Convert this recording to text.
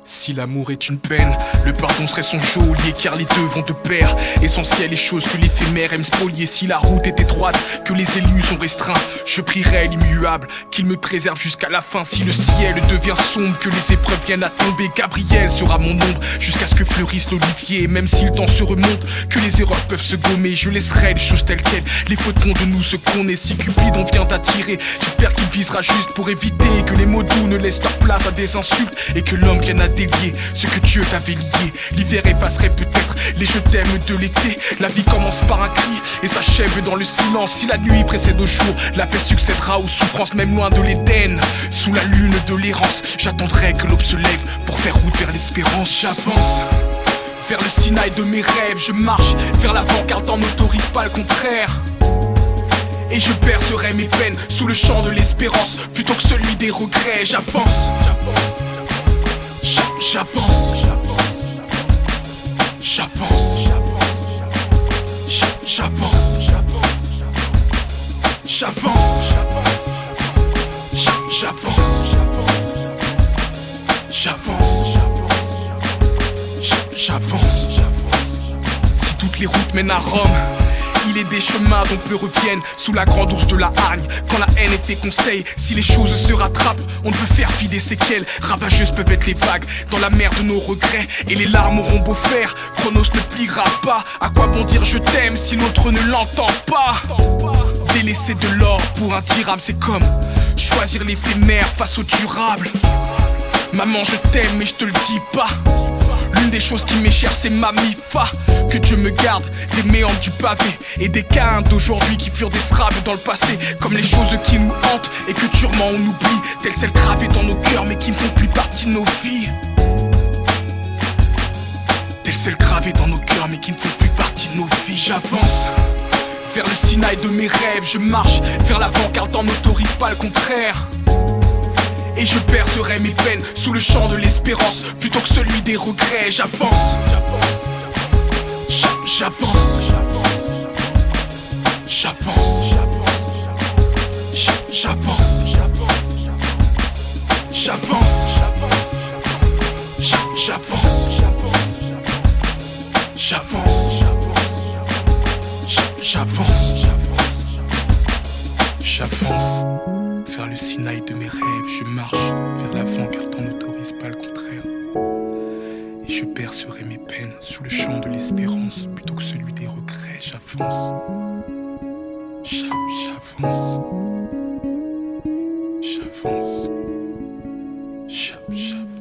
Si l'amour est une peine, le pardon serait son geôlier, car les deux vont de pair. Essentiel les choses que l'éphémère aime spolier. Si la route est étroite, que les élus sont restreints, je prierai l'immuable, qu'il me préserve jusqu'à la fin. Si le ciel devient sombre, que les épreuves viennent à tomber, Gabriel sera mon ombre, jusqu'à ce que fleurisse l'olivier. Même si le temps se remonte, que les erreurs peuvent se gommer, je laisserai les choses telles quelles. Les fautes font de nous ce qu'on est. Si Cupide on vient d'attirer, j'espère qu'il visera juste pour éviter que les mots doux ne laissent leur place à des insultes, et que l'homme vienne à délier ce que Dieu t'avait lié. L'hiver effacerait peut-être les je t'aime de l'été. La vie commence par un cri et s'achève dans le silence. Si la nuit précède au jour, la paix succédera aux souffrances, même loin de l'Éden. Sous la lune de l'errance, j'attendrai que l'aube se lève pour faire route vers l'espérance. J'avance vers le Sinaï de mes rêves, je marche vers l'avant car le temps n'autorise pas le contraire. Et je bercerai mes peines sous le chant de l'espérance plutôt que celui des regrets. J'avance, j'avance, j'avance, j'avance, j'avance, j'avance. Si toutes les routes mènent à Rome, il est des chemins dont peu reviennent sous la grande ours de la hargne. Quand la haine est tes conseils, si les choses se rattrapent, on ne peut faire fi des séquelles. Ravageuses peuvent être les vagues dans la mer de nos regrets, et les larmes auront beau faire, Chronos ne pliera pas. À quoi bon dire je t'aime si l'autre ne l'entend pas? Délaisser de l'or pour un dirham, c'est comme choisir l'éphémère face au durable. Maman je t'aime mais je te le dis pas. L'une des choses qui m'est chère c'est ma mifa. Que Dieu me garde des méandres du pavé et des Caïns d'aujourd'hui qui furent des sraves dans le passé. Comme les choses qui nous hantent et que durement on oublie, telles celles gravées dans nos cœurs mais qui ne font plus partie de nos vies. Telles celles gravées dans nos cœurs mais qui ne font plus partie de nos vies. J'avance vers le Sinaï de mes rêves, je marche vers l'avant car le temps n'autorise pas le contraire. Et je bercerai mes peines sous le chant de l'espérance plutôt que celui des regrets. J'avance, j'avance, j'avance, j'avance, j'avance, j'avance, j'avance vers le Sinaï de mes rêves, je marche vers l'avant car le temps n'autorise pas le contraire. Et je bercerai mes peines sous le chant de l'espérance plutôt que celui des regrets. J'avance, j'avance, j'avance, j'avance.